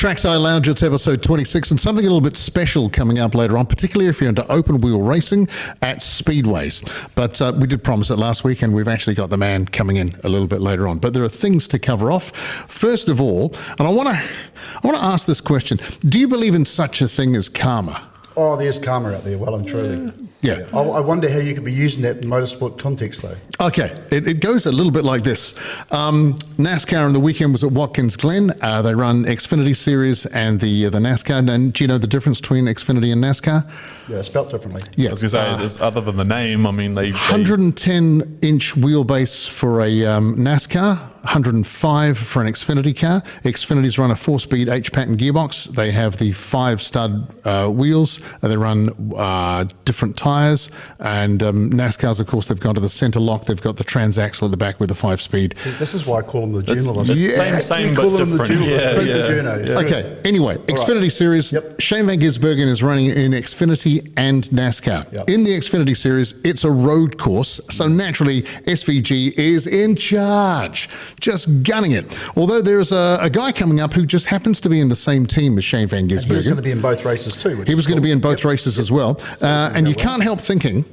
Trackside Lounge, it's episode 26, and something a little bit special coming up later on, particularly if you're into open wheel racing at speedways. But we did promise it last week, and we've actually got the man coming in a little bit later on. But there are things to cover off. First of all, and I want to ask this question: do you believe in such a thing as karma? Oh, there's karma out there, well and truly. Yeah. I wonder how you could be using that in motorsport context, though. Okay, it goes a little bit like this. NASCAR on the weekend was at Watkins Glen. They run Xfinity Series and the NASCAR. And do you know the difference between Xfinity and NASCAR? Yeah, spelt differently. Yeah. I was going to say, other than the name, I mean, they 110-inch wheelbase for a NASCAR, 105 for an Xfinity car. Xfinity's run a 4-speed H-pattern gearbox. They have the 5-stud wheels. They run different tyres. And NASCAR's, of course, they've gone to the centre lock. They've got the transaxle at the back with the 5-speed. See, this is why I call them the journalists. Same but different. Okay, anyway, Xfinity Series, Shane Van Gisbergen is running in Xfinity and NASCAR. Yep. In the Xfinity Series, it's a road course, so naturally SVG is in charge, just gunning it. Although there's a guy coming up who just happens to be in the same team as Shane Van Gisbergen. He was going to be in both races too. He was going to be in both races as well. And you can't help thinking,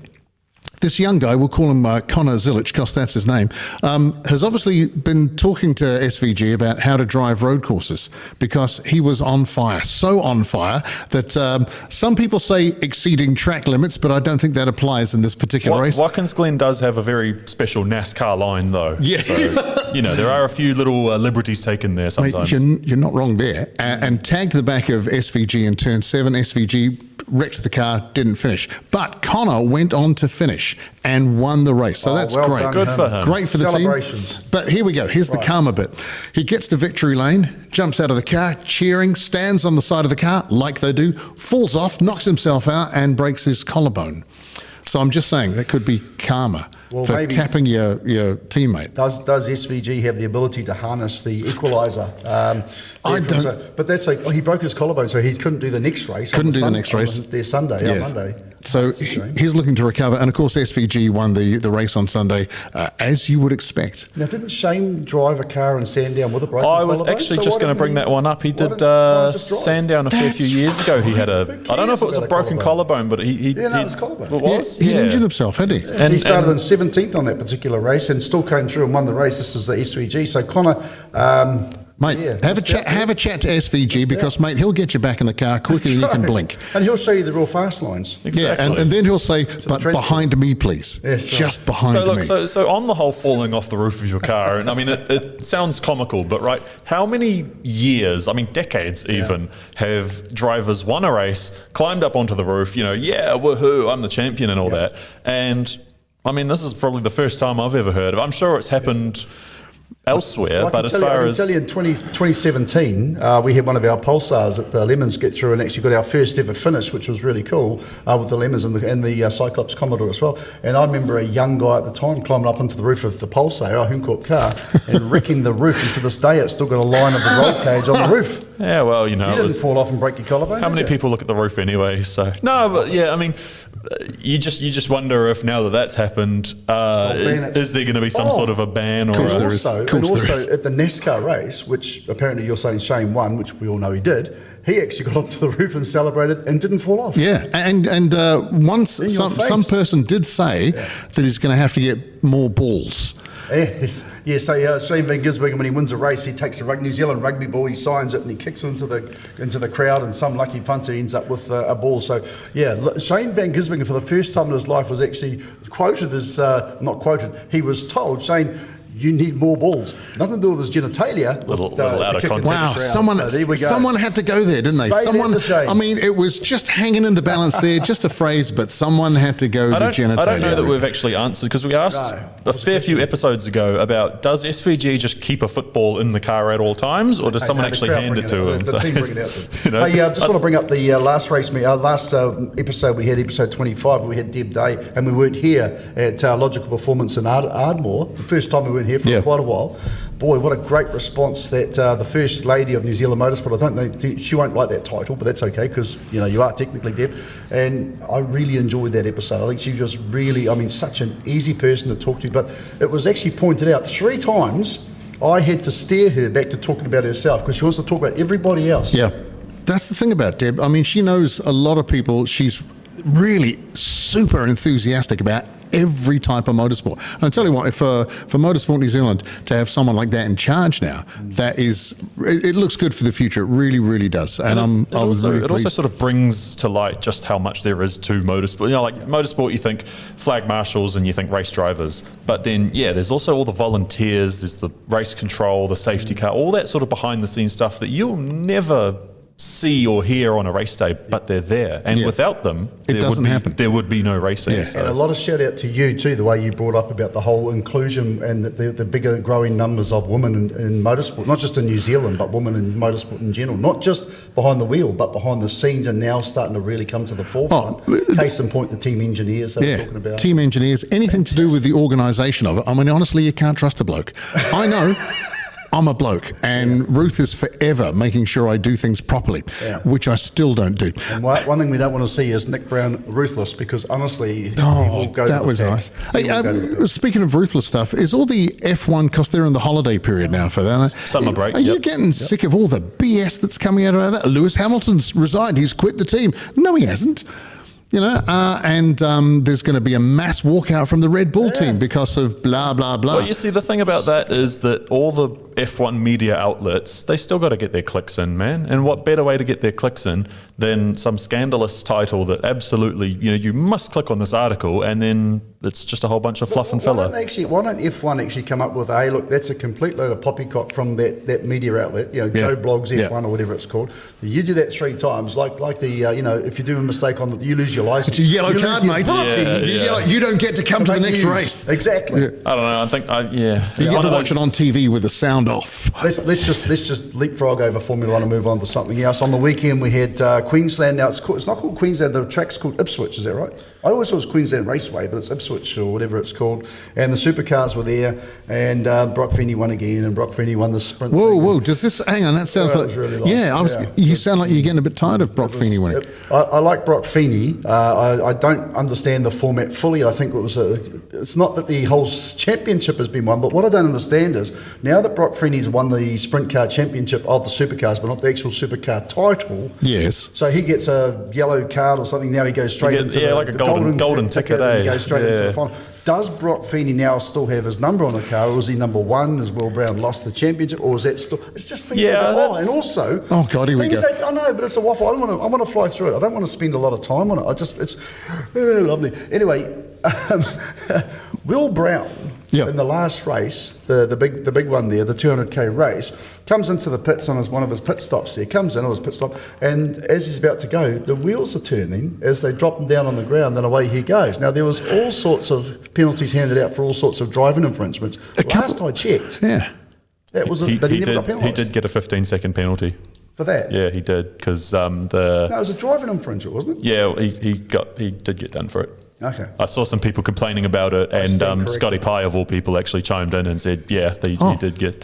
this young guy, we'll call him Connor Zilisch, because that's his name, has obviously been talking to SVG about how to drive road courses, because he was on fire, so on fire that some people say exceeding track limits, but I don't think that applies in this particular race. Watkins Glen does have a very special NASCAR line, though. Yeah. So, there are a few little liberties taken there sometimes. Mate, you're not wrong there. And tagged the back of SVG in turn 7, SVG wrecked the car, didn't finish. But Connor went on to finish and won the race. So that's well great. done, Good for him. Great for the Celebrations. team. But here we go. Here's the karma bit. He gets to victory lane, jumps out of the car, cheering, stands on the side of the car like they do, falls off, knocks himself out and breaks his collarbone. So I'm just saying that could be karma for maybe tapping your teammate. Does SVG have the ability to harness the equaliser? I don't. But that's like, he broke his collarbone, so he couldn't do the next race. Couldn't do the next race. Their Sunday, Monday. So he's looking to recover. And of course, SVG won the race on Sunday, as you would expect. Now, didn't Shane drive a car in Sandown with a broken collarbone? I was actually just going to bring that one up. He did Sandown a fair few years ago. He had I don't know if it was a broken collarbone, but he it was collarbone. It was? He injured himself, hadn't he? And he started in 17th on that particular race and still came through and won the race. This is the SVG. So Connor, mate, have a chat to SVG, because mate, he'll get you back in the car quicker than you can blink. And he'll show you the real fast lines. Exactly. Yeah, and then he'll say, but behind me, please. Yes, just behind me. So on the whole falling off the roof of your car, and I mean, it sounds comical, but right, how many years, I mean decades even, have drivers won a race, climbed up onto the roof, woohoo, I'm the champion and all that. And I mean, this is probably the first time I've ever heard of it. I'm sure it's happened elsewhere, but as far as... I can tell you in 2017, we had one of our Pulsars at the Lemons get through and actually got our first ever finish, which was really cool, with the Lemons and the Cyclops Commodore as well. And I remember a young guy at the time climbing up onto the roof of the Pulsar, our Hooncorp car, and wrecking the roof, and to this day it's still got a line of the roll cage on the roof. Yeah, well, you didn't fall off and break your collarbone. How many people look at the roof anyway? So no, but yeah, I mean, you just wonder if now that that's happened, is there going to be some sort of a ban or? Also at the NASCAR race, which apparently you're saying Shane won, which we all know he did. He actually got onto the roof and celebrated and didn't fall off. Yeah, and once some person did say that he's going to have to get more balls. Yes. Yeah, so Shane Van Gisbergen, when he wins a race, he takes a New Zealand rugby ball, he signs it and he kicks it into the crowd, and some lucky punter ends up with a ball. So yeah, Shane Van Gisbergen for the first time in his life was actually quoted as, not quoted, he was told, Shane, you need more balls. Nothing to do with his genitalia. Little out of context. Wow, someone had to go there, didn't they? I mean, it was just hanging in the balance there, just a phrase, but someone had to go the genitalia. I don't know that we've actually answered, because we asked a fair few episodes ago about, does SVG just keep a football in the car at all times, or does someone actually hand it to him? The team bring it out to him. I just want to bring up the last race, last episode we had, episode 25, we had Deb Day, and we weren't here at Logical Performance in Ardmore. The first time we weren't here for quite a while. Boy, what a great response that the First Lady of New Zealand Motorsport, I don't know, she won't like that title, but that's okay, because you are technically Deb, and I really enjoyed that episode. I think she was really, such an easy person to talk to, but it was actually pointed out 3 times I had to steer her back to talking about herself because she wants to talk about everybody else. Yeah. That's the thing about Deb. I mean, she knows a lot of people. She's really super enthusiastic about every type of motorsport. And I tell you what, if for Motorsport New Zealand to have someone like that in charge now, that is, it looks good for the future. It really, really does. And it also sort of brings to light just how much there is to motorsport. You know, like motorsport, you think flag marshals and you think race drivers, but then there's also all the volunteers. There's the race control, the safety car, all that sort of behind the scenes stuff that you'll never see or hear on a race day, but they're there, and without them, there would be no racing. Yeah. So. And a lot of shout out to you too, the way you brought up about the whole inclusion and the bigger growing numbers of women in motorsport, not just in New Zealand, but women in motorsport in general, not just behind the wheel, but behind the scenes, and now starting to really come to the forefront. Case in point, the team engineers they were talking about. Team engineers, anything to do with the organisation of it. I mean, honestly, you can't trust a bloke. I know. I'm a bloke, and Ruth is forever making sure I do things properly, which I still don't do. And one thing we don't want to see is Nik Brown ruthless, because honestly, he will go that to the was pack. nice. Hey, speaking of ruthless stuff, is all the F1, because they're in the holiday period now for that? Summer break. Are you getting sick of all the BS that's coming out of that? Lewis Hamilton's resigned. He's quit the team. No, he hasn't. You know, and there's going to be a mass walkout from the Red Bull team because of blah, blah, blah. Well, you see, the thing about that is that all the F1 media outlets, they still got to get their clicks in, man. And what better way to get their clicks in than some scandalous title that absolutely, you must click on this article, and then it's just a whole bunch of fluff and filler. Why don't F1 actually come up with, hey, look, that's a complete load of poppycock from that media outlet, Joe Blogs F1 or whatever it's called. You do that 3 times, like the, if you do a mistake on you lose your license. It's a yellow card, mate. You don't get to come to the next race. Exactly. I don't know. I think, You get to watch it on TV with the sound off. Let's just leapfrog over Formula 1 and move on to something else. On the weekend we had Queensland. Now it's not called Queensland. The track's called Ipswich. Is that right? I always thought it was Queensland Raceway, but it's Ipswich or whatever it's called. And the Supercars were there, and Brock Feeney won again, and Brock Feeney won the sprint. Whoa! Does this hang on? That sounds like really nice. You sound like you're getting a bit tired of Brock Feeney winning. I like Brock Feeney. I don't understand the format fully. I think it's not that the whole championship has been won, but what I don't understand is now that Brock Feeney's won the sprint car championship of the supercars, but not the actual supercar title. Yes. So he gets a yellow card or something. Now he goes straight into like a golden ticket. And he goes straight into the final. Does Brock Feeney now still have his number on the car, or is he number 1? Has Will Brown lost the championship, or is that still? It's just things like that. And also, oh god, here we go. I know, but it's a waffle. I want to fly through it. I don't want to spend a lot of time on it. It's lovely. Anyway, Will Brown in the last race, the big one there, the 200k race, comes into the pits on one of his pit stops there. Comes in on his pit stop, and as he's about to go, the wheels are turning as they drop him down on the ground, and away he goes. Now there was all sorts of penalties handed out for all sorts of driving infringements. Last I checked, that was he never got penalised. He did get a 15-second penalty. For that? Yeah, he did, because No, it was a driving infringement, wasn't it? Yeah, he did get done for it. Okay. I saw some people complaining about it, and Scotty Pye of all people actually chimed in and said, he did get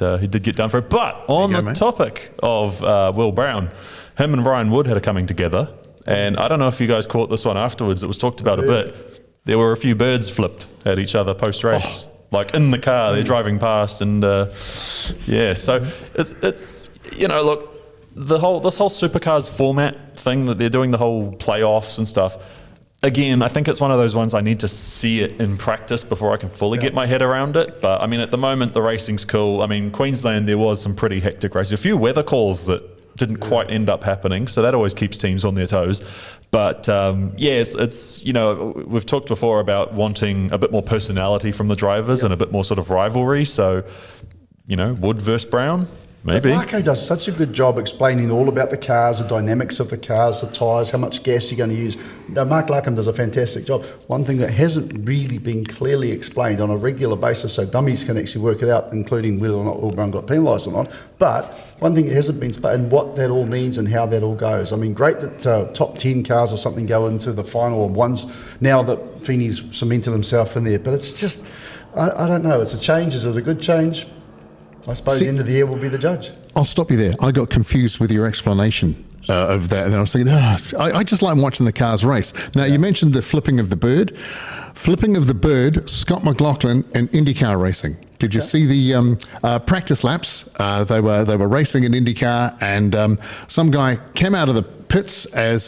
done for it. But on the topic of Will Brown, him and Ryan Wood had a coming together, and I don't know if you guys caught this one afterwards. It was talked about a bit. There were a few birds flipped at each other post race, like in the car. They're driving past, and so it's look. This whole supercars format thing that they're doing, the whole playoffs and stuff. Again, I think it's one of those ones I need to see it in practice before I can fully get my head around it. But I mean, at the moment, the racing's cool. I mean, Queensland, there was some pretty hectic races. A few weather calls that didn't quite end up happening, so that always keeps teams on their toes. But it's we've talked before about wanting a bit more personality from the drivers and a bit more sort of rivalry. So, Wood versus Brown. Maybe. Marco does such a good job explaining all about the cars, the dynamics of the cars, the tyres, how much gas you're going to use. Mark Larkham does a fantastic job. One thing that hasn't really been clearly explained on a regular basis, so dummies can actually work it out, including whether or not Will Brown got penalised or not. But one thing that hasn't been explained, and what that all means and how that all goes. I mean, great that top 10 cars or something go into the final of ones now that Feeney's cemented himself in there. But it's just, I don't know. It's a change. Is it a good change? I suppose the end of the year will be the judge. I'll stop you there. I got confused with your explanation. of that. And I was thinking, I just like watching the cars race. Now, you mentioned the flipping of the bird. Flipping of the bird, Scott McLaughlin and IndyCar racing. Did you see the practice laps? They were racing in IndyCar, and some guy came out of the pits as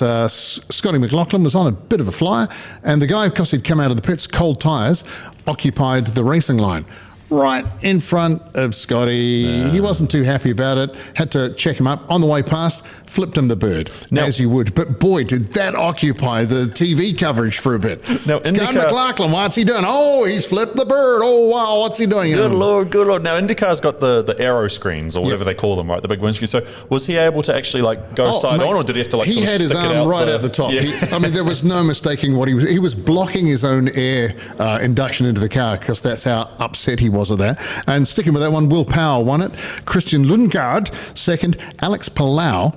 Scotty McLaughlin was on a bit of a flyer, and the guy, because he'd come out of the pits, cold tyres, occupied the racing line. Right in front of Scotty. He wasn't too happy about it. Had to check him up. On the way past, flipped him the bird, as you would. But boy, did that occupy the TV coverage for a bit. Now, Scott McLaughlin, what's he doing? Oh, he's flipped the bird. Oh, wow, what's he doing? Good Lord, good Lord. Now, IndyCar's got the aero screens, or whatever they call them, right? The big windscreen. So was he able to actually go side on, or did he have to he had his arm right out the top. Yeah. I mean, there was no mistaking what he was. He was blocking his own air induction into the car, because that's how upset he was at that. And sticking with that one, Will Power won it. Christian Lundgaard second. Alex Palau,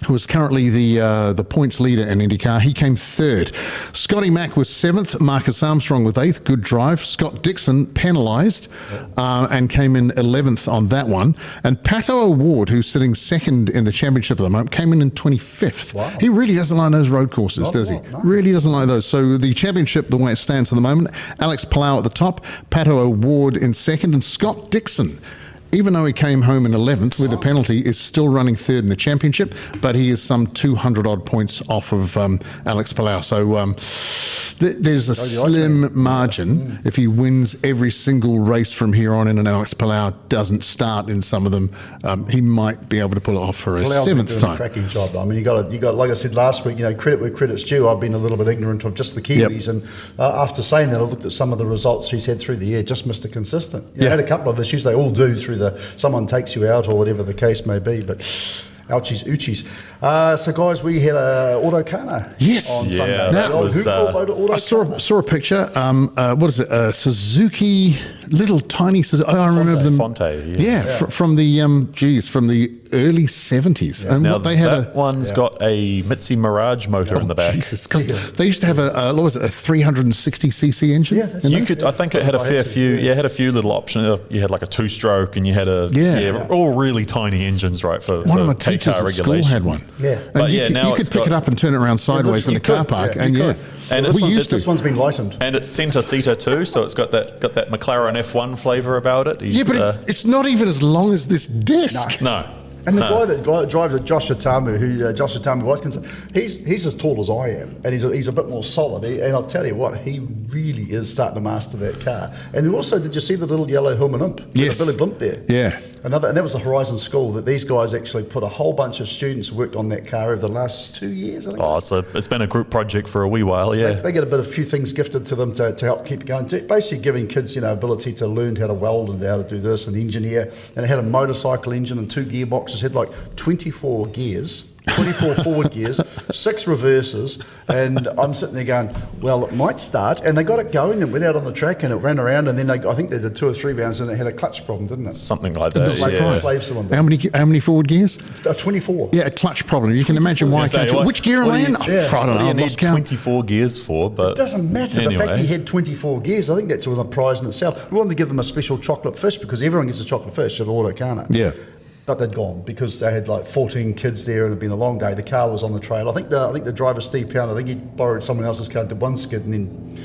who is currently the points leader in IndyCar, he came third. Scotty Mac was seventh. Marcus Armstrong with eighth. Good drive. Scott Dixon penalised and came in 11th on that one. And Pato O'Ward, who's sitting second in the championship at the moment, came in 25th. Wow. He really doesn't like those road courses, does he? No. Really doesn't like those. So the championship, the way it stands at the moment, Alex Palau at the top, Pato O'Ward in second, and Scott Dixon, even though he came home in 11th with a penalty, is still running third in the championship, but he is some 200-odd points off of Alex Palau. So there's a slim margin if he wins every single race from here on in, and Alex Palau doesn't start in some of them. He might be able to pull it off for a seventh time. A cracking job, though. I mean, you got, like I said last week, credit where credit's due. I've been a little bit ignorant of just the Kiwis, and after saying that, I've looked at some of the results he's had through the year, just Mr. Consistent. Had a couple of issues, they all do through someone takes you out or whatever the case may be, but ouchies, oochies. So guys, we had a Autokhana on Sunday. That was, I saw a picture. What is it? A Suzuki, little tiny Suzuki. I remember them. Fonte. From the early 70s. And now what they had that one's got a Mitsubishi Mirage motor in the back. Jesus, because they used to have a 360cc engine. I think it had a fair few. Yeah, it had a few little options. You had like a two-stroke, and you had all really tiny engines, right? For one of my K teachers car at school regulations. had one. Yeah, but you could pick it up and turn it around sideways in the car park, and this one's been lightened, and it's centre seater too, so it's got that McLaren F1 flavour about it. But it's not even as long as this disc. No. And the guy that drives it, Josh Atamu Watkins, he's as tall as I am, and he's a bit more solid. And I'll tell you what, he really is starting to master that car. And also, did you see the little yellow helmet imp? Yes. The Billy Blimp there. Yeah. And that was the Horizon School that these guys actually put a whole bunch of students who worked on that car over the last 2 years. I think it's been a group project for a wee while. Yeah. They get a few things gifted to them to help keep going. Basically, giving kids ability to learn how to weld and how to do this and engineer. And it had a motorcycle engine and 2 gearboxes. Had like 24 gears, 24 forward gears, 6 reverses, and I'm sitting there going, well, it might start. And they got it going and went out on the track and it ran around, and then I think they did 2 or 3 rounds and it had a clutch problem, didn't it? Something like that. How many forward gears? 24. Yeah, a clutch problem. You can imagine why. Which gear am I in? I don't know. You need 24 gears for, but it doesn't matter. Anyway. The fact he had 24 gears, I think that's a prize in itself. We wanted to give them a special chocolate fish because everyone gets a chocolate fish at Autokhana. Yeah. But they'd gone because they had like 14 kids there and it'd been a long day. The car was on the trail. I think the driver, Steve Pound, I think he borrowed someone else's car, did 1 skid, and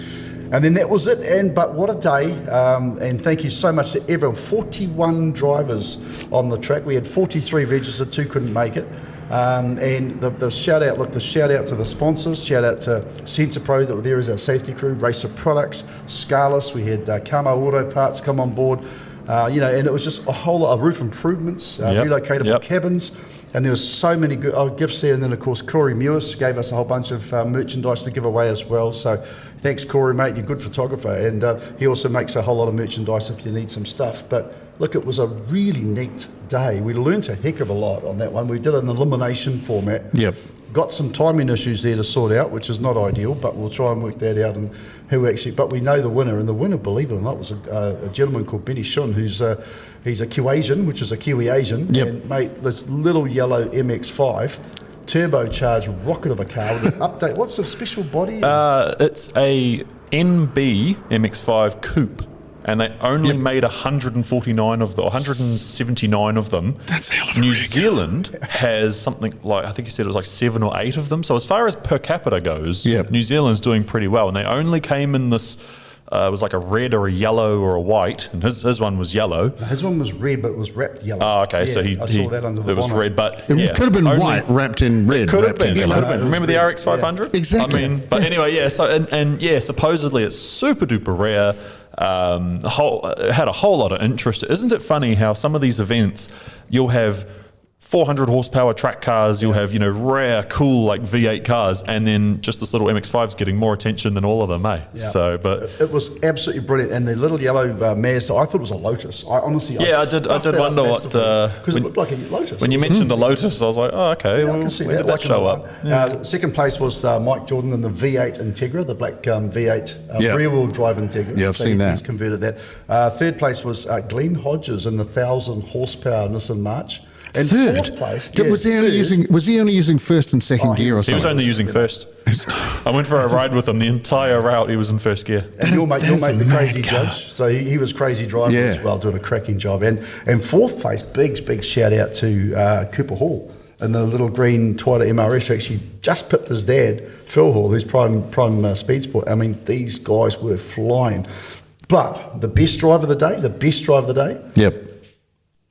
then that was it. But what a day. And thank you so much to everyone. 41 drivers on the track. We had 43 registered, 2 couldn't make it. And the shout out to the sponsors, shout out to Centre Pro that were there as our safety crew, Racer Products, Scarless, we had Kamo Auto Parts come on board. And it was just a whole lot of roof improvements, relocatable cabins, and there was so many good gifts there. And then, of course, Corey Mewis gave us a whole bunch of merchandise to give away as well. So thanks, Corey, mate. You're a good photographer. And he also makes a whole lot of merchandise if you need some stuff. But look, it was a really neat day. We learnt a heck of a lot on that one. We did an elimination format. Yep. Got some timing issues there to sort out, which is not ideal, but we'll try and work that out. And but we know the winner, and the winner, believe it or not, was a gentleman called Benny Shun, he's a Kiwi-Asian, which is a Kiwi Asian. Yep. And mate, this little yellow MX-5 turbocharged rocket of a car with an update. What's the special body? It's a NB MX-5 coupe. and they only made 149 of the 179 of them. That's a hell of a New rig. Zealand has something like, I think you said it was like 7 or 8 of them. So as far as per capita goes, New Zealand's doing pretty well, and they only came in this. It was like a red or a yellow or a white, and his one was yellow. His one was red, but it was wrapped yellow. Oh, okay. So I saw that under the it was bonnet. red, but It could have been white wrapped in red. Could have wrapped in been. yellow. Could have been. Remember the RX 500? Exactly. I mean, but anyway, yeah. So and supposedly it's super duper rare. Had a whole lot of interest. Isn't it funny how some of these events you'll have 400 horsepower track cars, you'll have, rare, cool, like V8 cars, and then just this little MX-5's getting more attention than all of them, Yeah. So, but it was absolutely brilliant. And the little yellow Mazda, I thought it was a Lotus. I honestly, I did wonder what, because it looked like a Lotus. when you mentioned a Lotus, I was like, oh, okay, I can see when that. did that show up? Second place was Mike Jordan in the V8 Integra, the black V8 rear-wheel drive Integra. Yeah, I've seen that. He's converted that. Third place was Glenn Hodges in the 1,000 horsepower Nissan March. And fourth place, was he only using first and second gear or He something? was only using first. I went for a ride with him the entire route. He was in first gear. And your mate, the crazy car. judge. So he was crazy driver as well, doing a cracking job. And fourth place, big shout out to Cooper Hall and the little green Toyota MRS, who actually just pipped his dad, Phil Hall, who's prime speed sport. I mean, these guys were flying. But the best driver of the day,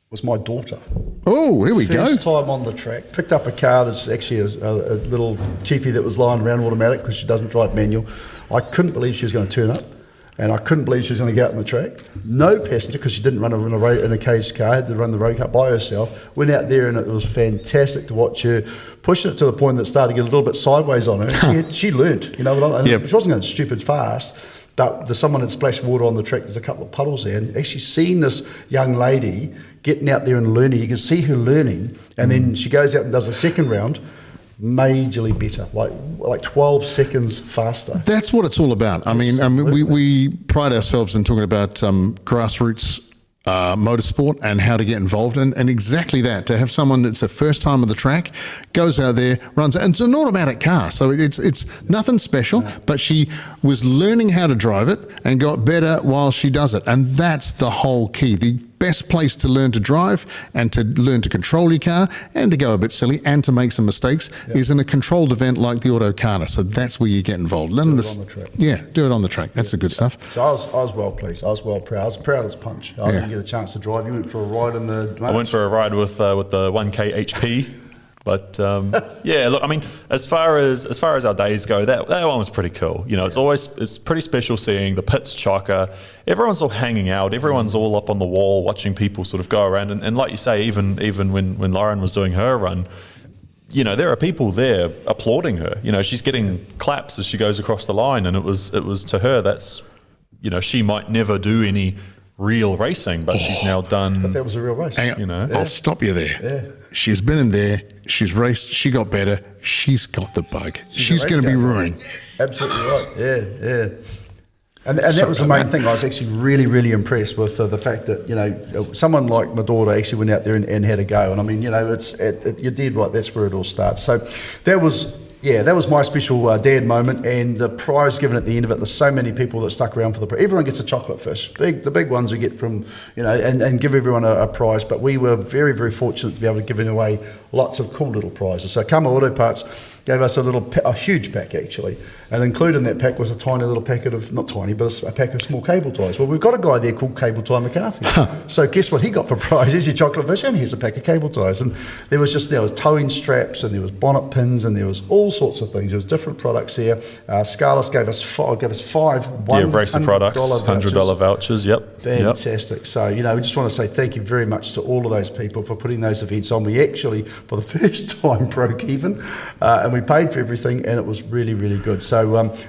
was my daughter. Oh, here we go. First time on the track. Picked up a car that's actually a little cheapie that was lying around automatic because she doesn't drive manual. I couldn't believe she was going to turn up, and I couldn't believe she was going to get out on the track. No passenger because she didn't run in a caged car, had to run the road car by herself. Went out there and it was fantastic to watch her pushing it to the point that it started to get a little bit sideways on her. She learnt, She wasn't going stupid fast. But someone had splashed water on the track. There's a couple of puddles there. And actually seeing this young lady getting out there and learning, you can see her learning. And then she goes out and does a second round, majorly better, like 12 seconds faster. That's what it's all about. I mean, we pride ourselves in talking about grassroots motorsport and how to get involved, and exactly that, to have someone that's the first time on the track, goes out there, runs, and it's an automatic car, so it's nothing special, but she was learning how to drive it and got better while she does it, and that's the whole key. The best place to learn to drive and to learn to control your car and to go a bit silly and to make some mistakes is in a controlled event like the Autokhana. So that's where you get involved. Do it on the track. Yeah, do it on the track. That's the good stuff. So I was well pleased. I was well proud. I was proud as punch. I didn't get a chance to drive. You went for a ride in the... I went for a ride with the 1K HP. But look, I mean, as far as our days go, that one was pretty cool. It's pretty special seeing the pits chocker. Everyone's all hanging out. Everyone's all up on the wall watching people sort of go around. And like you say, even when Lauren was doing her run, there are people there applauding her. She's getting claps as she goes across the line, and it was to her that's, she might never do any real racing, but she's now done. But that was a real race. I'll stop you there. Yeah. She's been in there. She's raced. She got better. She's got the bug. She's going to be ruining. Absolutely right. Yeah. And that was the main thing. I was actually really, really impressed with the fact that, someone like my daughter actually went out there and had a go. And I mean, you're dead right. That's where it all starts. So that was my special dad moment, and the prize given at the end of it. There's so many people that stuck around for the prize. Everyone gets a chocolate fish, the big ones we get from, and give everyone a prize. But we were very, very fortunate to be able to give away lots of cool little prizes. So Kama Auto Parts gave us a huge pack actually, and included in that pack was a tiny little packet of, not tiny, but a pack of small cable ties. Well, we've got a guy there called Cable Tie McCarthy. So guess what he got for prize? Here's your chocolate fish, and here's a pack of cable ties. And there was towing straps, and there was bonnet pins, and there was all sorts of things. There was different products here. Scarlett gave us five racer products, $100 vouchers. Yep. Fantastic. Yep. So, we just want to say thank you very much to all of those people for putting those events on. We actually, for the first time, broke even, and we paid for everything, and it was really, really good. So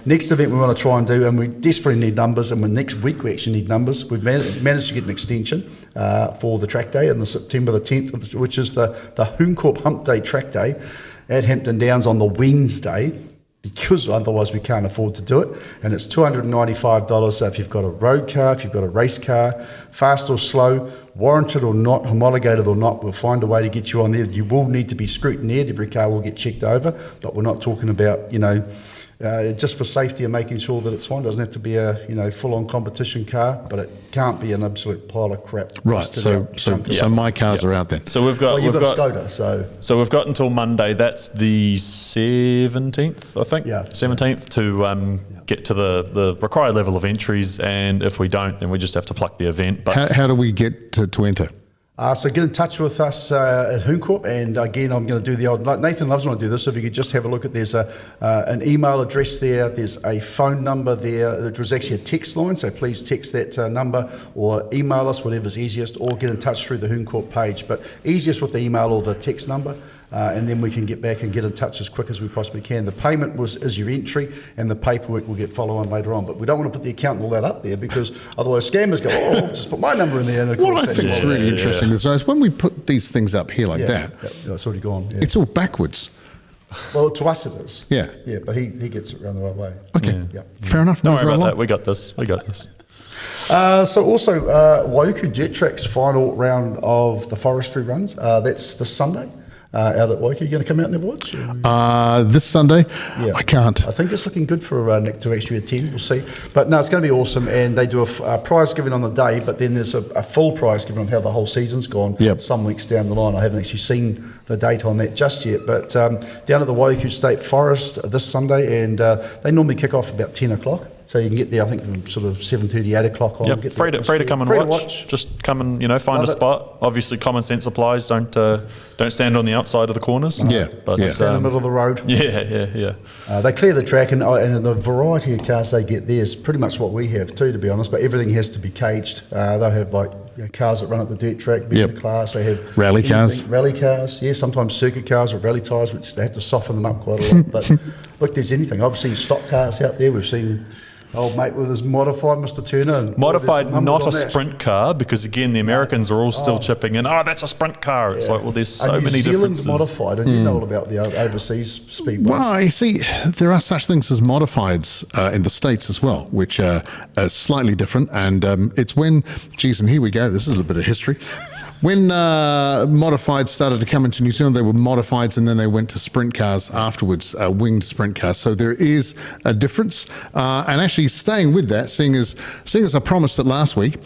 next event we want to try and do, and we desperately need numbers, and next week we actually need numbers. We've managed to get an extension for the track day on the September the 10th, which is the Hooncorp Hump Day track day at Hampton Downs on the Wednesday, because otherwise we can't afford to do it. And it's $295. So if you've got a road car, if you've got a race car, fast or slow, warranted or not, homologated or not, we'll find a way to get you on there. You will need to be scrutineered. Every car will get checked over, but we're not talking about, just for safety and making sure that it's fine. It doesn't have to be a full-on competition car, but it can't be an absolute pile of crap. Right. So my cars are out then. So we've got you've got a Skoda, so we've got until Monday. That's the 17th, I think. Yeah. 17th to get to the required level of entries, and if we don't, then we just have to pluck the event. But how do we get to enter? So get in touch with us at Hooncorp, and again, I'm going to do the old. Nathan loves when I do this. So if you could just have a look at, there's an email address there. There's a phone number there. There was actually a text line, so please text that number or email us, whatever's easiest, or get in touch through the Hooncorp page. But easiest with the email or the text number. And then we can get back and get in touch as quick as we possibly can. The payment is your entry, and the paperwork will get follow on later on. But we don't want to put the account and all that up there, because otherwise scammers go, just put my number in there. And what I think is really interesting is when we put these things up here like that, it's already gone. Yeah. It's all backwards. Well, to us it is. Yeah. Yeah, but he gets it around the right way. Okay. Yeah. Fair enough. Don't worry about that. We got this. So also, Waiuku Dirt Track's final round of the forestry runs. That's this Sunday. Out at Waiuku. You going to come out and have a watch? This Sunday? Yeah. I can't. I think it's looking good for Nik to actually attend. We'll see. But no, it's going to be awesome. And they do a prize giving on the day, but then there's a full prize giving on how the whole season's gone some weeks down the line. I haven't actually seen the date on that just yet. But down at the Waiuku State Forest this Sunday, and they normally kick off about 10 o'clock. So you can get there, I think, from sort of 7:30, 8 o'clock on. Yep, free to come and watch. Just come and find a spot. Obviously, common sense applies. Don't stand on the outside of the corners. Stand in the middle of the road. Yeah. They clear the track, and the variety of cars they get there is pretty much what we have too, to be honest. But everything has to be caged. They'll have cars that run at the dirt track, big class. They have rally cars. Sometimes circuit cars with rally tyres, which they have to soften them up quite a lot. But look, there's anything. I've seen stock cars out there. We've seen old mate with his modified, Mr. Turner. Modified, not a sprint car, because again, the Americans are all still chipping in. Oh, that's a sprint car. It's like, well, there's so many differences. New Zealand's modified, and you know all about the overseas speedway. Well, you see, there are such things as modifieds in the States as well, which are slightly different. And it's when, and here we go, this is a bit of history. When modifieds started to come into New Zealand, they were modifieds, and then they went to sprint cars afterwards, winged sprint cars. So there is a difference. And actually staying with that, seeing as I promised it last week,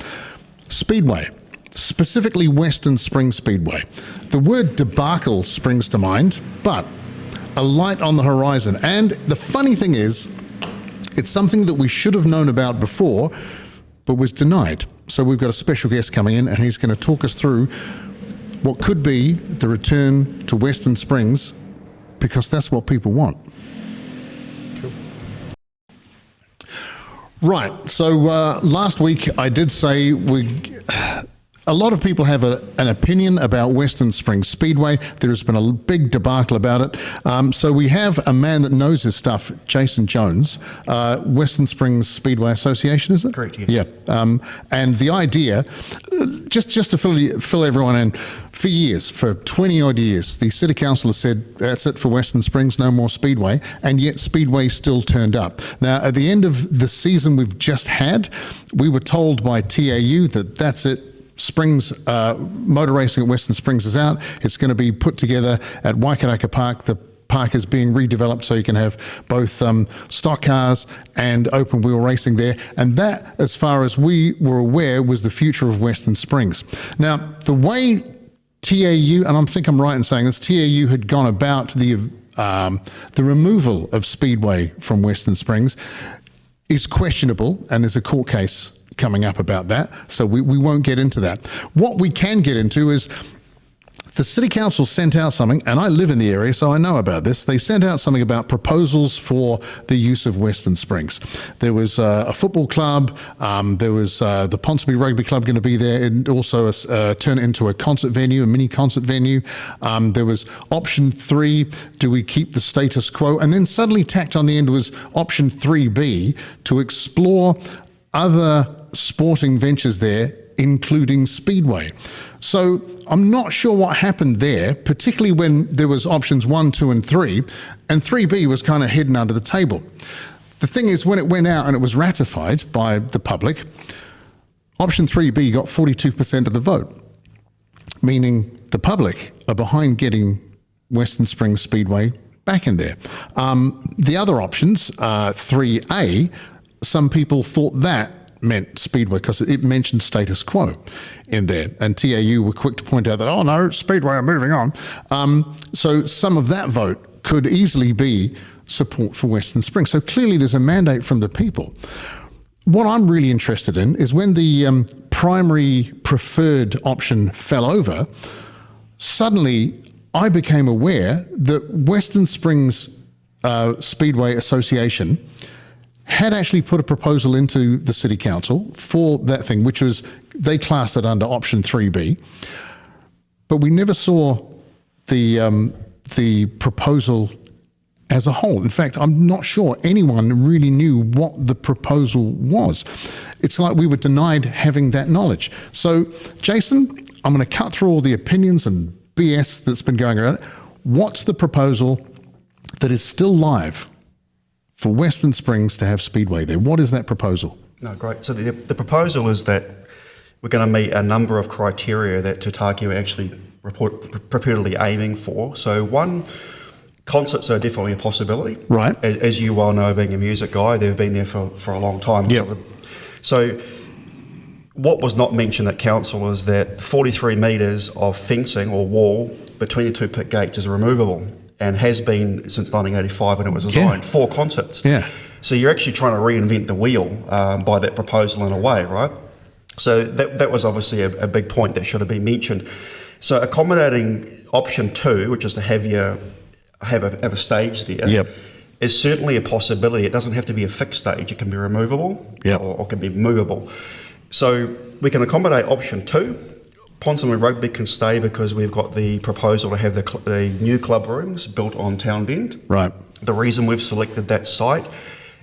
Speedway, specifically Western Springs Speedway. The word debacle springs to mind, but a light on the horizon. And the funny thing is, it's something that we should have known about before, but was denied. So we've got a special guest coming in, and he's going to talk us through what could be the return to Western Springs, because that's what people want. Cool. Right. So last week I did say a lot of people have an opinion about Western Springs Speedway. There has been a big debacle about it. So we have a man that knows his stuff, Jason Jones, Western Springs Speedway Association, is it? Correct, yes. Yeah. And the idea, just to fill everyone in, for 20 odd years, the City Council has said, that's it for Western Springs, no more Speedway, and yet Speedway still turned up. Now, at the end of the season we've just had, we were told by TAU that that's it. Springs motor racing at Western Springs is out. It's going to be put together at Waikaraka Park. The park is being redeveloped so you can have both stock cars and open wheel racing there. And that, as far as we were aware, was the future of Western Springs. Now, the way TAU, and I think I'm right in saying this, TAU had gone about the removal of Speedway from Western Springs is questionable, and there's a court case coming up about that, so we won't get into that. What we can get into is the City Council sent out something, and I live in the area, so I know about this. They sent out something about proposals for the use of Western Springs. There was a football club, there was the Ponsonby Rugby Club going to be there, and also turn it into a concert venue, a mini concert venue. There was option 3, do we keep the status quo? And then suddenly tacked on the end was option 3B, to explore other sporting ventures there, including Speedway. So I'm not sure what happened there, particularly when there was options 1, 2, and 3, and 3B was kind of hidden under the table. The thing is, when it went out and it was ratified by the public, option 3B got 42% of the vote, meaning the public are behind getting Western Springs Speedway back in there. The other options, 3A, some people thought that meant Speedway because it mentioned status quo in there. And TAU were quick to point out that, oh no, Speedway are moving on. So some of that vote could easily be support for Western Springs. So clearly there's a mandate from the people. What I'm really interested in is when the primary preferred option fell over, suddenly I became aware that Western Springs Speedway Association had actually put a proposal into the City Council for that thing, which was, they classed it under option 3B, but we never saw the proposal as a whole. In fact, I'm not sure anyone really knew what the proposal was. It's like we were denied having that knowledge. So, Jason, I'm going to cut through all the opinions and BS that's been going around. What's the proposal that is still live for Western Springs to have Speedway there? What is that proposal? No, great. So the proposal is that we're going to meet a number of criteria that Tutaki are actually reportedly aiming for. So one, concerts are definitely a possibility. Right. As you well know, being a music guy, they've been there for a long time. Yep. So what was not mentioned at council is that 43 metres of fencing or wall between the two pit gates is removable and has been since 1985 when it was designed for concerts. Yeah. So you're actually trying to reinvent the wheel by that proposal in a way, right? So that was obviously a big point that should have been mentioned. So accommodating option 2, which is to have a stage there, is certainly a possibility. It doesn't have to be a fixed stage. It can be removable or can be movable. So we can accommodate option 2. Ponsonby Rugby can stay because we've got the proposal to have the new club rooms built on Town Bend. Right. The reason we've selected that site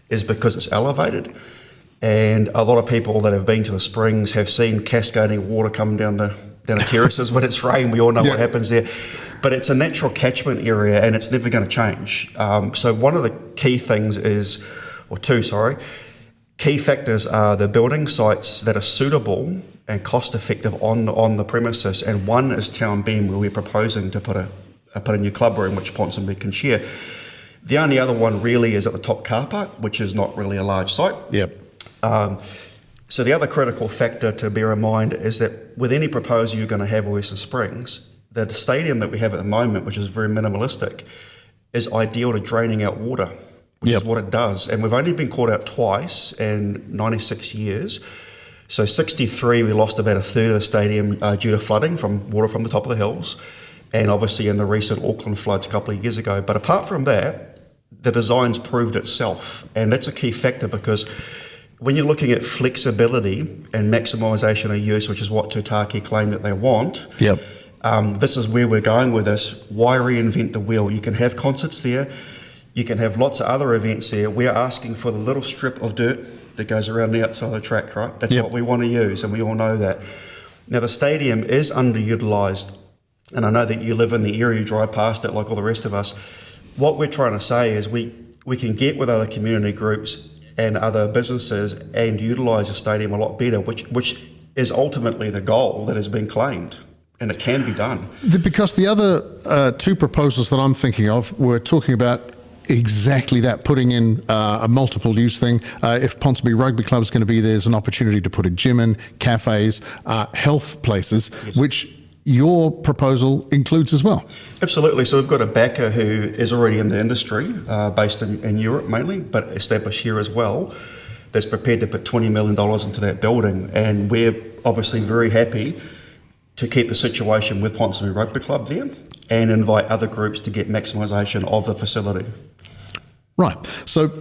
is because it's elevated, and a lot of people that have been to the Springs have seen cascading water coming down the terraces when it's rain. We all know what happens there. But it's a natural catchment area and it's never going to change. So one of the key things is, key factors are the building sites that are suitable and cost effective on the premises, and one is Town Bend, where we're proposing to put a new club room which Ponsonby can share. The only other one really is at the top car park, which is not really a large site. Yep. So the other critical factor to bear in mind is that with any proposal you're going to have at Western Springs, the stadium that we have at the moment, which is very minimalistic, is ideal to draining out water, which is what it does. And we've only been caught out twice in 96 years. So 63, we lost about a third of the stadium due to flooding from water from the top of the hills, and obviously in the recent Auckland floods a couple of years ago. But apart from that, the design's proved itself, and that's a key factor because when you're looking at flexibility and maximisation of use, which is what Tutaki claim that they want, this is where we're going with this. Why reinvent the wheel? You can have concerts there, you can have lots of other events there. We're asking for the little strip of dirt that goes around the outside of the track, right? That's what we want to use, and we all know that. Now, the stadium is underutilised, and I know that you live in the area, you drive past it like all the rest of us. What we're trying to say is we can get with other community groups and other businesses and utilise the stadium a lot better, which is ultimately the goal that has been claimed, and it can be done. Because the other two proposals that I'm thinking of were talking about exactly that, putting in a multiple use thing. If Ponsonby Rugby Club is going to be there's an opportunity to put a gym in, cafes, health places, which your proposal includes as well. Absolutely. So we've got a backer who is already in the industry, based in Europe mainly, but established here as well, that's prepared to put $20 million into that building. And we're obviously very happy to keep the situation with Ponsonby Rugby Club there and invite other groups to get maximisation of the facility. Right. So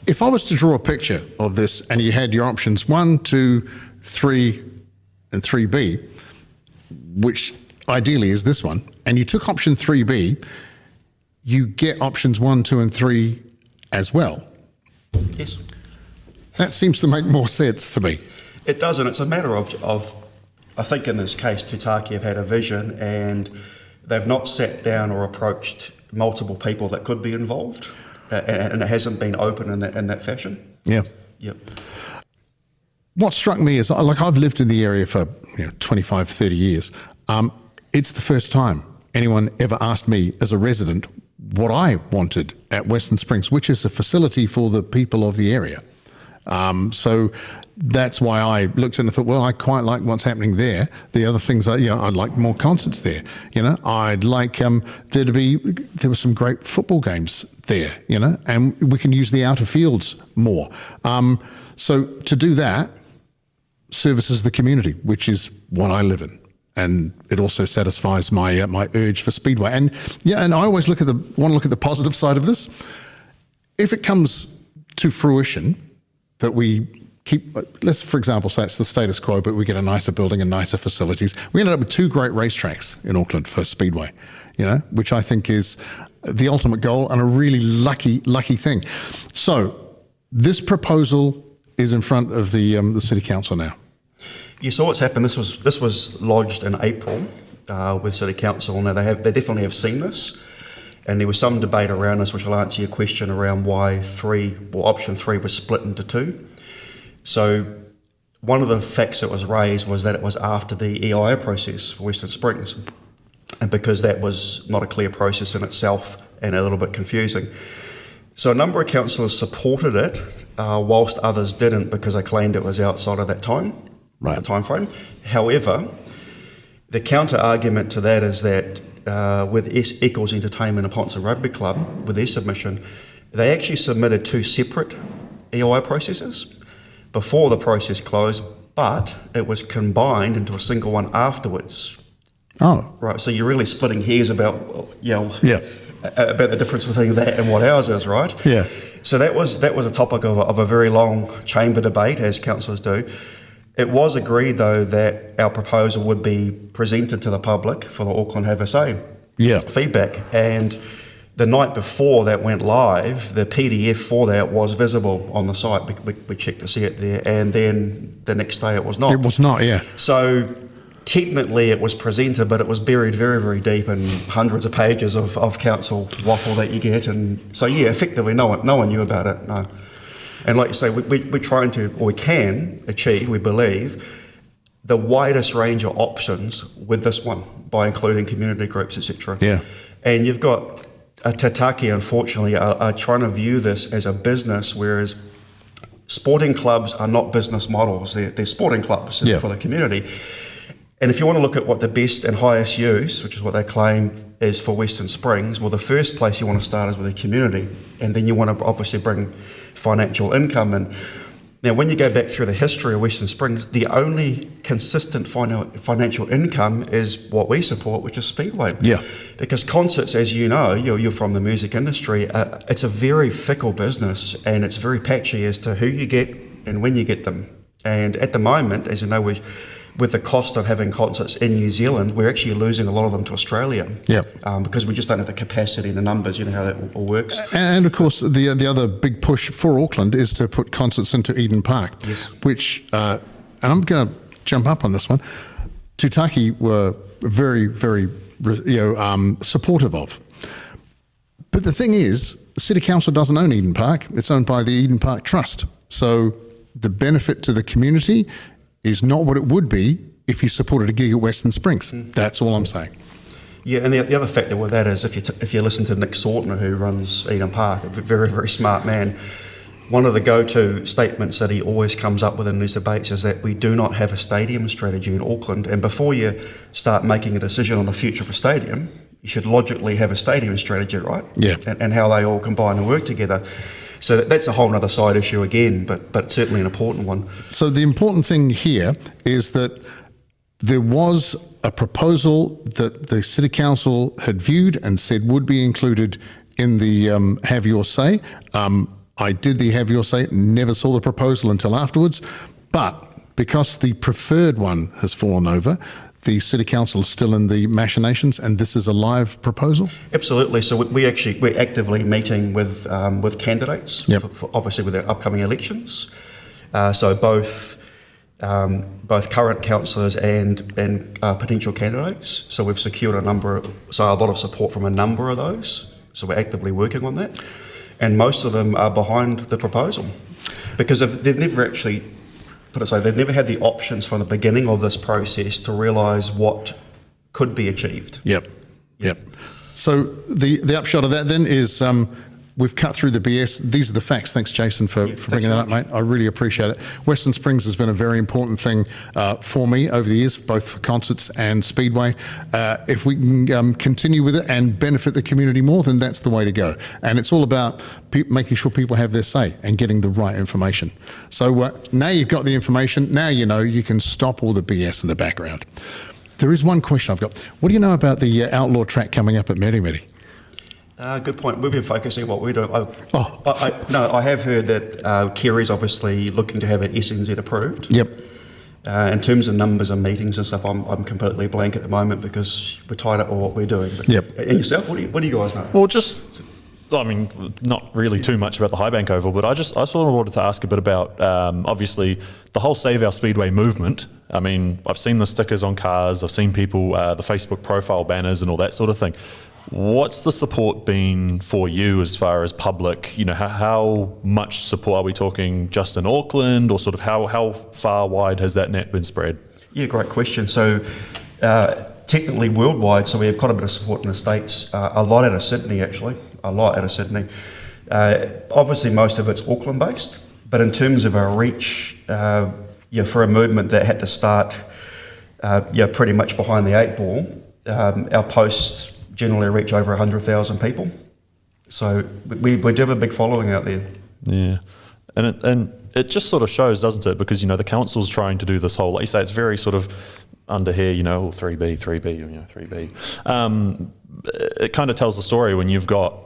if I was to draw a picture of this and you had your options 1, 2, 3, and 3B, which ideally is this one, and you took option 3B, you get options 1, 2, and 3 as well. Yes. That seems to make more sense to me. It does, and it's a matter of I think in this case, Tutaki have had a vision and they've not sat down or approached multiple people that could be involved, and it hasn't been open in that fashion. Yeah. Yep. What struck me is, like, I've lived in the area for 25, 30 years. It's the first time anyone ever asked me as a resident what I wanted at Western Springs, which is a facility for the people of the area. So that's why I looked and I thought, well, I quite like what's happening there. The other things, I'd like more concerts there. I'd like there were some great football games there. And we can use the outer fields more. So to do that services the community, which is what I live in. And it also satisfies my my urge for speedway. And I always want to look at the positive side of this. If it comes to fruition that we keep, let's for example say it's the status quo, but we get a nicer building and nicer facilities. We ended up with 2 great racetracks in Auckland for speedway, which I think is the ultimate goal and a really lucky thing. So this proposal is in front of the city council now. You saw what's happened. This was lodged in April with City Council. Now they definitely have seen this, and there was some debate around this, which will answer your question around why option 3 was split into 2. So one of the facts that was raised was that it was after the EIA process for Western Springs, and because that was not a clear process in itself and a little bit confusing. So a number of councillors supported it, whilst others didn't because they claimed it was outside of that time. Right. The time frame. However, the counter argument to that is that with Eccles Entertainment and Ponce Rugby Club, with their submission, they actually submitted 2 separate EIA processes before the process closed, but it was combined into a single one afterwards. Oh, right. So you're really splitting hairs about about the difference between that and what ours is, right? Yeah. So that was a topic of a very long chamber debate, as councillors do. It was agreed, though, that our proposal would be presented to the public for the Auckland Have a Say feedback. And the night before that went live, the PDF for that was visible on the site. We checked to see it there. And then the next day it was not. It was not, yeah. So technically it was presented, but it was buried very, very deep in hundreds of pages of council waffle that you get. And so, effectively no one knew about it, no. And like you say, we're trying to, or we can achieve, we believe, the widest range of options with this one by including community groups, etc. Yeah. And you've got Tataki, unfortunately, are trying to view this as a business, whereas sporting clubs are not business models. They're sporting clubs for the community. And if you want to look at what the best and highest use, which is what they claim is for Western Springs, well, the first place you want to start is with the community, and then you want to obviously bring financial income in. Now, when you go back through the history of Western Springs, the only consistent financial income is what we support, which is Speedway. Yeah. Because concerts, as you know, you're from the music industry, it's a very fickle business, and it's very patchy as to who you get and when you get them. And at the moment, as you know, with the cost of having concerts in New Zealand, we're actually losing a lot of them to Australia. Yeah. Because we just don't have the capacity and the numbers, how that all works. And of course, the other big push for Auckland is to put concerts into Eden Park, yes. Which, and I'm going to jump up on this one, Tutaki were very, very, supportive of. But the thing is, the City Council doesn't own Eden Park. It's owned by the Eden Park Trust. So the benefit to the community is not what it would be if you supported a gig at Western Springs. That's all I'm saying. Yeah, and the other factor with that is if you listen to Nick Sortner, who runs Eden Park, a very, very smart man, one of the go-to statements that he always comes up with in these debates is that we do not have a stadium strategy in Auckland, and before you start making a decision on the future of a stadium, you should logically have a stadium strategy, right? Yeah. And how they all combine and work together. So that's a whole other side issue again, but certainly an important one. So the important thing here is that there was a proposal that the City Council had viewed and said would be included in the Have Your Say. I did the Have Your Say, never saw the proposal until afterwards, but because the preferred one has fallen over, the City Council is still in the machinations, and this is a live proposal? Absolutely. So we're actively meeting with candidates, for obviously with the upcoming elections. So both current councillors and potential candidates. So we've secured a lot of support from a number of those. So we're actively working on that, and most of them are behind the proposal because they've never actually. They've never had the options from the beginning of this process to realise what could be achieved. Yep. So the upshot of that then is we've cut through the BS. These are the facts. Thanks, Jason, for bringing that up, mate. I really appreciate it. Western Springs has been a very important thing for me over the years, both for concerts and Speedway. If we can continue with it and benefit the community more, then that's the way to go. And it's all about making sure people have their say and getting the right information. So now you've got the information. Now you know you can stop all the BS in the background. There is one question I've got. What do you know about the outlaw track coming up at Merrimeri? Good point. We've been focusing on what we're doing. I have heard that Kerry's obviously looking to have it SNZ approved. Yep. In terms of numbers and meetings and stuff, I'm completely blank at the moment because we're tied up with what we're doing. But, yep. And yourself, what do you guys know? Well, not really too much about the High Bank Oval, but I sort of wanted to ask a bit about, obviously, the whole Save Our Speedway movement. I mean, I've seen the stickers on cars, I've seen people, the Facebook profile banners and all that sort of thing. What's the support been for you as far as public? You know, how much support are we talking just in Auckland, or sort of how far wide has that net been spread? Yeah, great question. So technically worldwide, so we have quite a bit of support in the States, a lot out of Sydney actually, obviously most of it's Auckland based, but in terms of our reach, for a movement that had to start pretty much behind the 8 ball, our posts generally reach over 100,000 people. So we do have a big following out there. Yeah, and it just sort of shows, doesn't it? Because, the council's trying to do this whole, like you say, it's very sort of under here, 3B, 3B. It kind of tells the story when you've got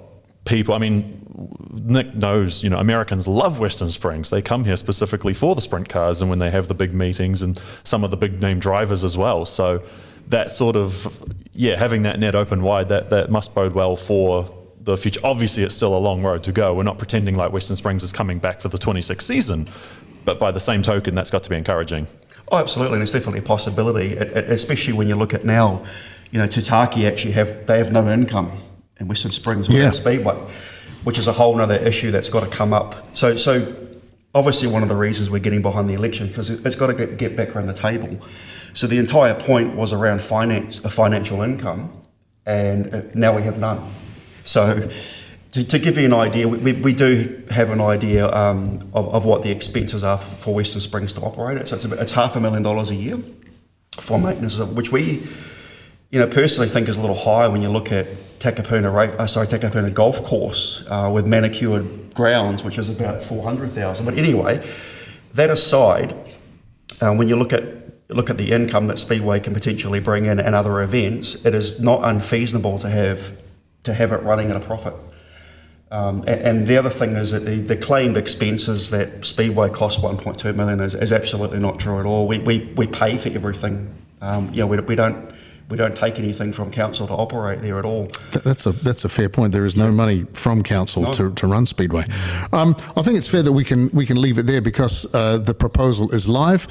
people. I mean, Nik knows, Americans love Western Springs. They come here specifically for the sprint cars and when they have the big meetings, and some of the big name drivers as well. So that sort of, having that net open wide, that must bode well for the future. Obviously, it's still a long road to go. We're not pretending like Western Springs is coming back for the 26th season, but by the same token, that's got to be encouraging. Oh, absolutely, and it's definitely a possibility, especially when you look at now, Tutaki actually have no income in Western Springs without Speedway, which is a whole other issue that's got to come up. So obviously one of the reasons we're getting behind the election, because it's got to get back around the table. So the entire point was around financial income, and now we have none. So to give you an idea, we do have an idea of what the expenses are for Western Springs to operate it. So it's $500,000 a year for maintenance, which we, personally think is a little high when you look at Takapuna Golf Course with manicured grounds, which is about $400,000. But anyway, that aside, when you look at the income that Speedway can potentially bring in and other events, it is not unfeasible to have it running at a profit. And the other thing is that the claimed expenses that Speedway costs $1.2 million is absolutely not true at all. We pay for everything. We don't take anything from council to operate there at all. That's a fair point. There is no money from council to run Speedway. I think it's fair that we can leave it there because the proposal is live.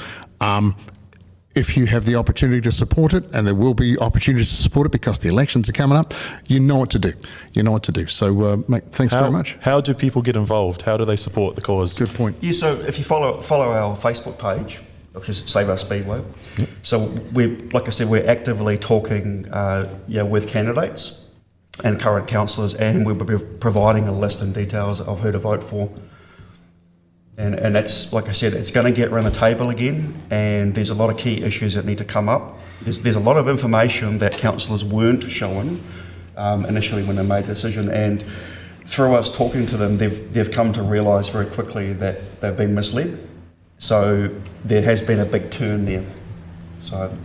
If you have the opportunity to support it, and there will be opportunities to support it because the elections are coming up, you know what to do. So, mate, thanks very much. How do people get involved? How do they support the cause? Good point. Yeah, so if you follow our Facebook page, which is Save Our Speedway, so like I said, we're actively talking with candidates and current councillors, and we'll be providing a list and details of who to vote for. And that's, like I said, it's going to get around the table again, and there's a lot of key issues that need to come up. There's a lot of information that councillors weren't showing initially when they made the decision, and through us talking to them, they've come to realise very quickly that they've been misled. So there has been a big turn there. So,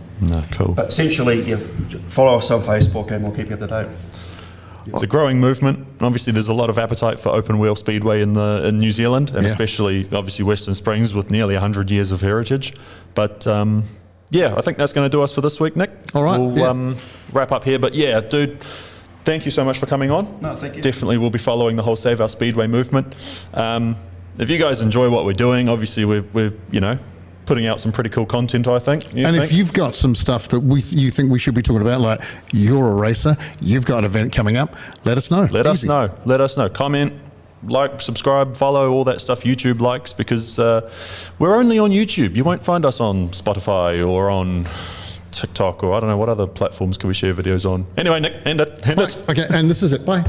cool. But essentially, follow us on Facebook, and we'll keep you up to date. It's a growing movement. Obviously, there's a lot of appetite for open wheel speedway in New Zealand, and especially obviously Western Springs with nearly 100 years of heritage. But I think that's going to do us for this week, Nik. All right. We'll wrap up here. But yeah, dude, thank you so much for coming on. No, thank you. Definitely, we'll be following the whole Save Our Speedway movement. If you guys enjoy what we're doing, obviously we're putting out some pretty cool content, I think. If you've got some stuff that you think we should be talking about, like you're a racer, you've got an event coming up, let us know. Let us know. Comment, like, subscribe, follow, all that stuff. YouTube likes, because we're only on YouTube. You won't find us on Spotify or on TikTok, or I don't know, what other platforms can we share videos on? Anyway, Nick, end it. Okay, and this is it. Bye.